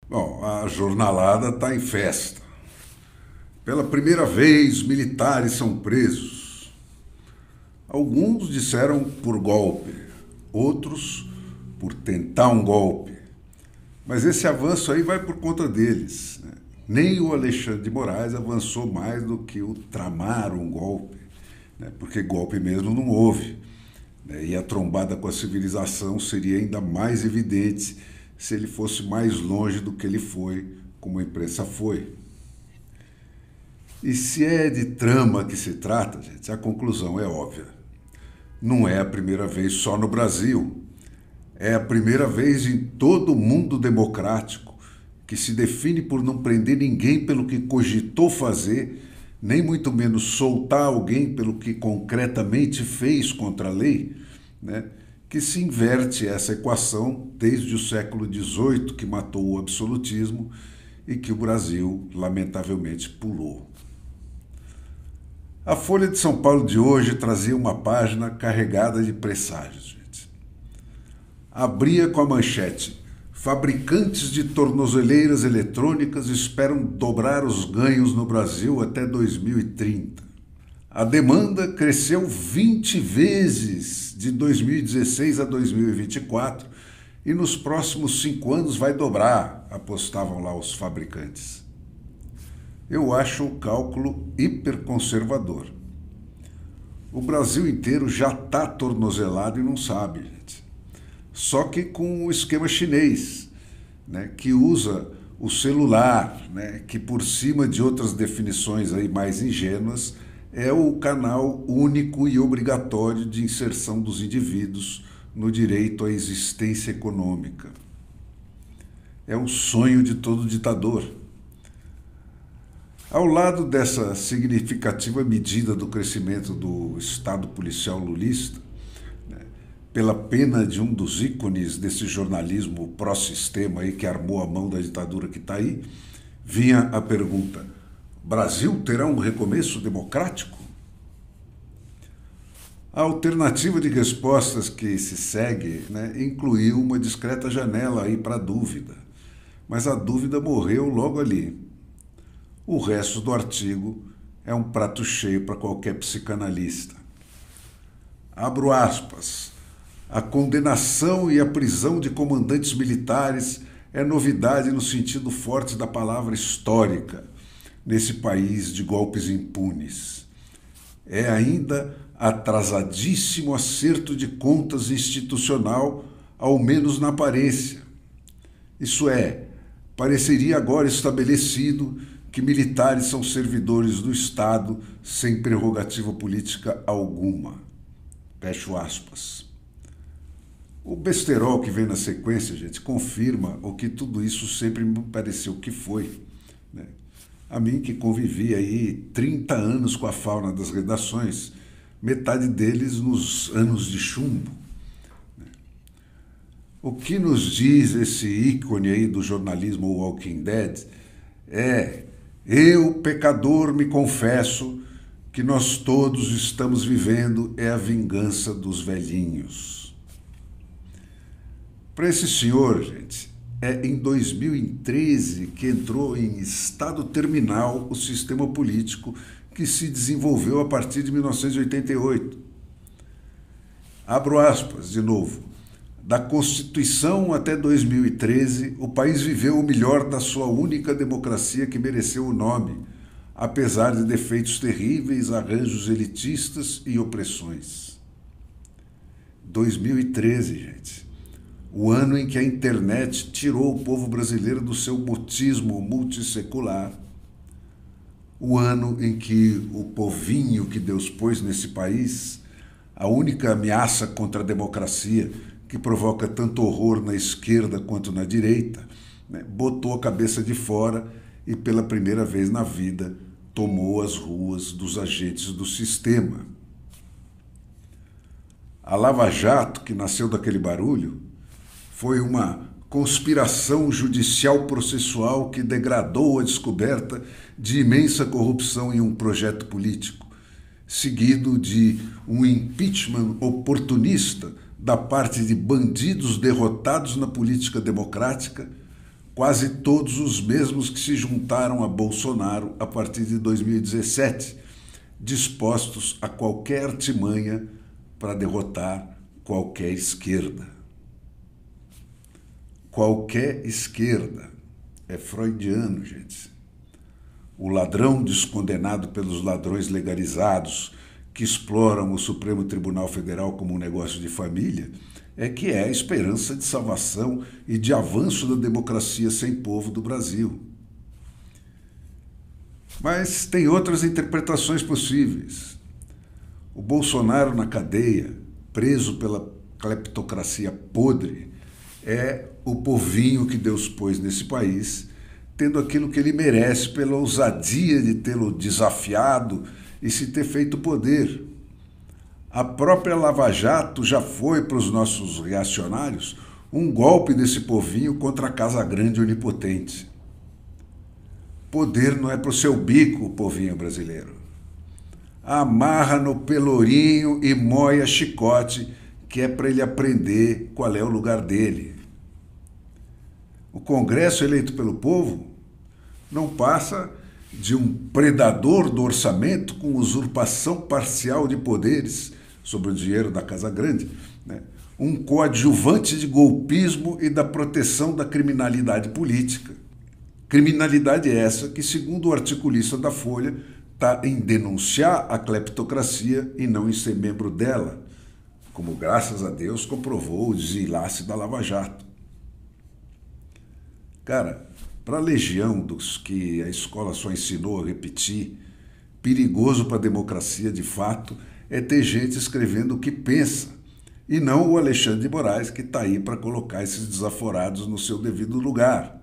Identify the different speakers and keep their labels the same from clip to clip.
Speaker 1: Bom, a jornalada está em festa. Pela primeira vez, militares são presos. Alguns disseram por golpe, outros por tentar um golpe. Mas esse avanço aí vai por conta deles, né? Nem o Alexandre de Moraes avançou mais do que o tramar um golpe, né? Porque golpe mesmo não houve, né? E a trombada com a civilização seria ainda mais evidente se ele fosse mais longe do que ele foi, como a imprensa foi. E se é de trama que se trata, gente, a conclusão é óbvia. Não é a primeira vez só no Brasil. É a primeira vez em todo o mundo democrático que se define por não prender ninguém pelo que cogitou fazer, nem muito menos soltar alguém pelo que concretamente fez contra a lei, né? Que se inverte essa equação desde o século XVIII, que matou o absolutismo e que o Brasil, lamentavelmente, pulou. A Folha de São Paulo de hoje trazia uma página carregada de presságios, gente. Abria com a manchete: fabricantes de tornozeleiras eletrônicas esperam dobrar os ganhos no Brasil até 2030. A demanda cresceu 20 vezes de 2016 a 2024 e nos próximos 5 anos vai dobrar, apostavam lá os fabricantes. Eu acho o cálculo hiperconservador. O Brasil inteiro já está tornozelado e não sabe, gente. Só que com o esquema chinês, né, que usa o celular, né, que por cima de outras definições aí mais ingênuas, é o canal único e obrigatório de inserção dos indivíduos no direito à existência econômica. É o sonho de todo ditador. Ao lado dessa significativa medida do crescimento do Estado policial lulista, né, pela pena de um dos ícones desse jornalismo pró-sistema aí que armou a mão da ditadura que está aí, vinha a pergunta: Brasil terá um recomeço democrático? A alternativa de respostas que se segue, né, incluiu uma discreta janela aí para a dúvida, mas a dúvida morreu logo ali. O resto do artigo é um prato cheio para qualquer psicanalista. Abro aspas. A condenação e a prisão de comandantes militares é novidade no sentido forte da palavra histórica, nesse país de golpes impunes. É ainda atrasadíssimo acerto de contas institucional, ao menos na aparência. Isso é, pareceria agora estabelecido que militares são servidores do Estado sem prerrogativa política alguma. Fecho aspas. O besterol que vem na sequência, gente, confirma o que tudo isso sempre me pareceu que foi, né? A mim que convivi aí 30 anos com a fauna das redações, metade deles nos anos de chumbo. O que nos diz esse ícone aí do jornalismo Walking Dead é: eu, pecador, me confesso que nós todos estamos vivendo é a vingança dos velhinhos. Para esse senhor, gente, é em 2013 que entrou em estado terminal o sistema político que se desenvolveu a partir de 1988. Abro aspas de novo. Da Constituição até 2013, o país viveu o melhor da sua única democracia que mereceu o nome, apesar de defeitos terríveis, arranjos elitistas e opressões. 2013, gente. O ano em que a internet tirou o povo brasileiro do seu mutismo multissecular. O ano em que o povinho que Deus pôs nesse país, a única ameaça contra a democracia, que provoca tanto horror na esquerda quanto na direita, né, botou a cabeça de fora e, pela primeira vez na vida, tomou as ruas dos agentes do sistema. A Lava Jato, que nasceu daquele barulho, foi uma conspiração judicial processual que degradou a descoberta de imensa corrupção em um projeto político, seguido de um impeachment oportunista da parte de bandidos derrotados na política democrática, quase todos os mesmos que se juntaram a Bolsonaro a partir de 2017, dispostos a qualquer artimanha para derrotar qualquer esquerda. Qualquer esquerda. É freudiano, gente. O ladrão descondenado pelos ladrões legalizados que exploram o Supremo Tribunal Federal como um negócio de família é que é a esperança de salvação e de avanço da democracia sem povo do Brasil. Mas tem outras interpretações possíveis. O Bolsonaro na cadeia, preso pela cleptocracia podre, é o povinho que Deus pôs nesse país, tendo aquilo que ele merece pela ousadia de tê-lo desafiado e se ter feito poder. A própria Lava Jato já foi para os nossos reacionários um golpe desse povinho contra a Casa Grande onipotente. Poder não é para o seu bico, povinho brasileiro. Amarra no pelourinho e moia chicote, que é para ele aprender qual é o lugar dele. O Congresso eleito pelo povo não passa de um predador do orçamento com usurpação parcial de poderes sobre o dinheiro da Casa Grande, né? Um coadjuvante de golpismo e da proteção da criminalidade política. Criminalidade essa que, segundo o articulista da Folha, está em denunciar a cleptocracia e não em ser membro dela, como, graças a Deus, comprovou o desenlace da Lava Jato. Cara, para a legião dos que a escola só ensinou a repetir, perigoso para a democracia de fato é ter gente escrevendo o que pensa, e não o Alexandre de Moraes, que está aí para colocar esses desaforados no seu devido lugar.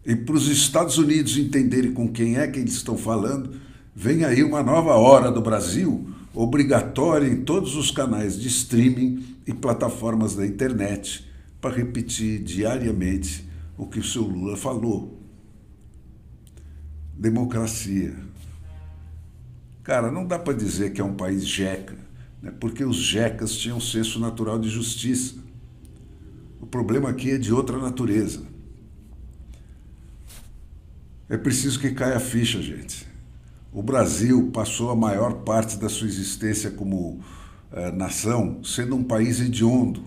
Speaker 1: E para os Estados Unidos entenderem com quem é que eles estão falando, vem aí uma nova hora do Brasil, obrigatória em todos os canais de streaming e plataformas da internet, para repetir diariamente o que o seu Lula falou. Democracia. Cara, não dá para dizer que é um país jeca, né? Porque os jecas tinham senso natural de justiça. O problema aqui é de outra natureza. É preciso que caia a ficha, gente. O Brasil passou a maior parte da sua existência como nação sendo um país hediondo.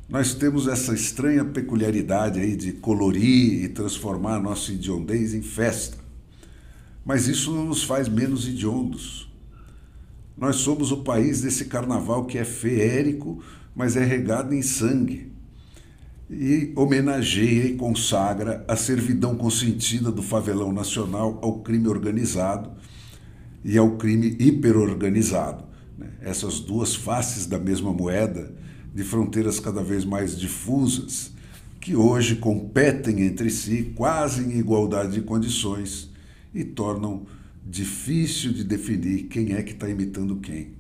Speaker 1: Nós temos essa estranha peculiaridade aí de colorir e transformar a nossa hediondez em festa. Mas isso não nos faz menos hediondos. Nós somos o país desse carnaval que é feérico, mas é regado em sangue. E homenageia e consagra a servidão consentida do favelão nacional ao crime organizado e ao crime hiperorganizado, né? Essas duas faces da mesma moeda, de fronteiras cada vez mais difusas, que hoje competem entre si quase em igualdade de condições e tornam difícil de definir quem é que está imitando quem.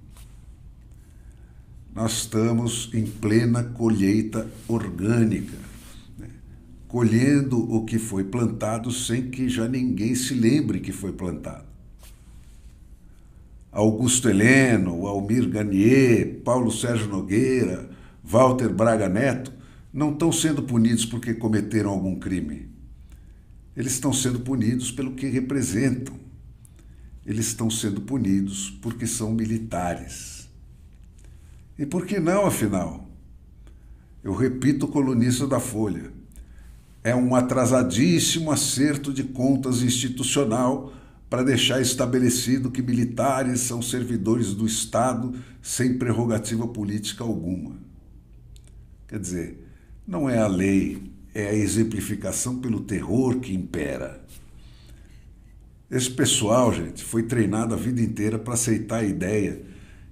Speaker 1: Nós estamos em plena colheita orgânica, né? Colhendo o que foi plantado sem que já ninguém se lembre que foi plantado. Augusto Heleno, Almir Garnier, Paulo Sérgio Nogueira, Walter Braga Neto não estão sendo punidos porque cometeram algum crime. Eles estão sendo punidos pelo que representam. Eles estão sendo punidos porque são militares. E por que não, afinal? Eu repito o colunista da Folha. É um atrasadíssimo acerto de contas institucional para deixar estabelecido que militares são servidores do Estado sem prerrogativa política alguma. Quer dizer, não é a lei, é a exemplificação pelo terror que impera. Esse pessoal, gente, foi treinado a vida inteira para aceitar a ideia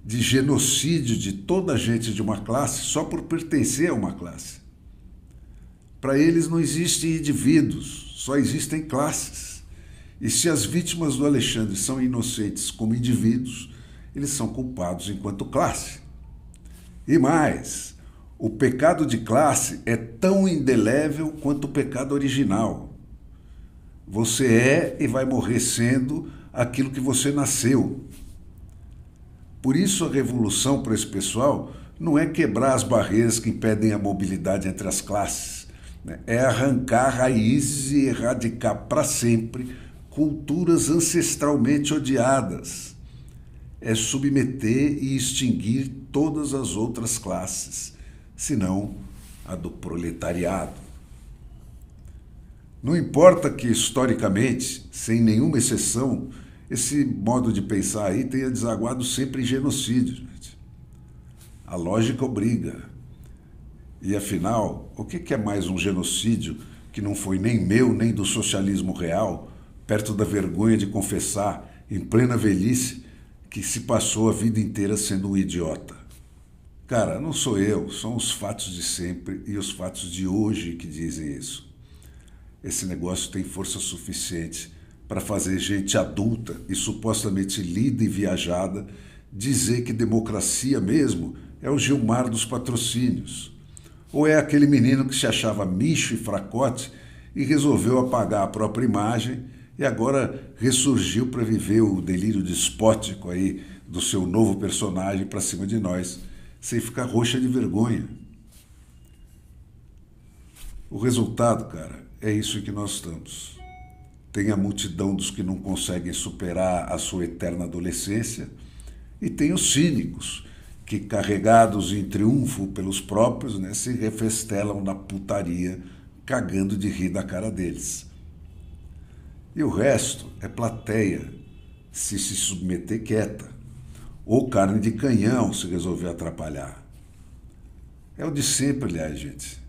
Speaker 1: de genocídio de toda a gente de uma classe só por pertencer a uma classe. Para eles não existem indivíduos, só existem classes. E se as vítimas do Alexandre são inocentes como indivíduos, eles são culpados enquanto classe. E mais, o pecado de classe é tão indelével quanto o pecado original. Você é e vai morrer sendo aquilo que você nasceu. Por isso a revolução para esse pessoal não é quebrar as barreiras que impedem a mobilidade entre as classes, né? É arrancar raízes e erradicar para sempre culturas ancestralmente odiadas. É submeter e extinguir todas as outras classes, senão a do proletariado. Não importa que, historicamente, sem nenhuma exceção, esse modo de pensar aí tenha desaguado sempre em genocídio, gente. A lógica obriga. E, afinal, o que é mais um genocídio que não foi nem meu nem do socialismo real, perto da vergonha de confessar, em plena velhice, que se passou a vida inteira sendo um idiota? Cara, não sou eu, são os fatos de sempre e os fatos de hoje que dizem isso. Esse negócio tem força suficiente para fazer gente adulta e supostamente lida e viajada dizer que democracia mesmo é o Gilmar dos patrocínios. Ou é aquele menino que se achava micho e fracote e resolveu apagar a própria imagem e agora ressurgiu para viver o delírio despótico aí do seu novo personagem para cima de nós, sem ficar roxa de vergonha. O resultado, cara, é isso em que nós estamos. Tem a multidão dos que não conseguem superar a sua eterna adolescência e tem os cínicos, que, carregados em triunfo pelos próprios, né, se refestelam na putaria, cagando de rir da cara deles. E o resto é plateia, se submeter quieta, ou carne de canhão se resolver atrapalhar. É o de sempre, aliás, gente.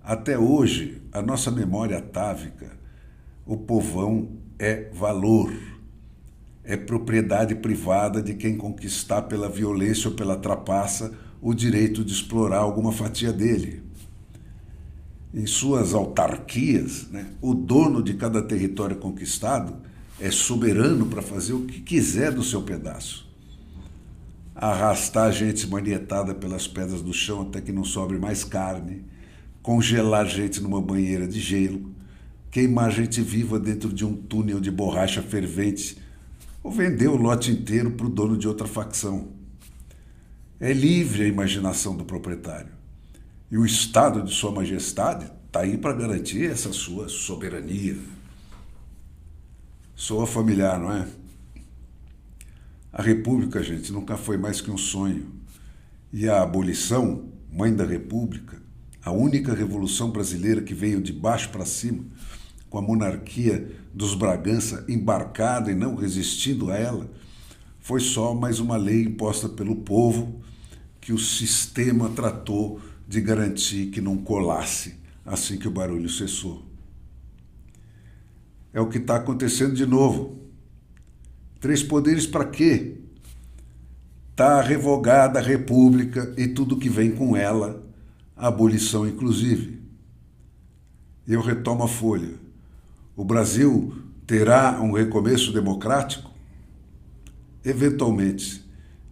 Speaker 1: Até hoje, a nossa memória atávica, o povão é valor, é propriedade privada de quem conquistar pela violência ou pela trapaça o direito de explorar alguma fatia dele. Em suas autarquias, né, o dono de cada território conquistado é soberano para fazer o que quiser do seu pedaço. Arrastar a gente manietada pelas pedras do chão até que não sobre mais carne, congelar gente numa banheira de gelo, queimar gente viva dentro de um túnel de borracha fervente ou vender o lote inteiro para o dono de outra facção. É livre a imaginação do proprietário. E o Estado de Sua Majestade está aí para garantir essa sua soberania. Soa familiar, não é? A República, gente, nunca foi mais que um sonho. E a abolição, mãe da República, a única revolução brasileira que veio de baixo para cima, com a monarquia dos Bragança embarcada e não resistindo a ela, foi só mais uma lei imposta pelo povo que o sistema tratou de garantir que não colasse assim que o barulho cessou. É o que está acontecendo de novo. 3 poderes para quê? Está revogada a República e tudo que vem com ela, a abolição inclusive. Eu retomo a folha. O Brasil terá um recomeço democrático? Eventualmente,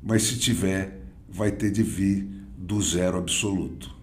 Speaker 1: mas se tiver, vai ter de vir do zero absoluto.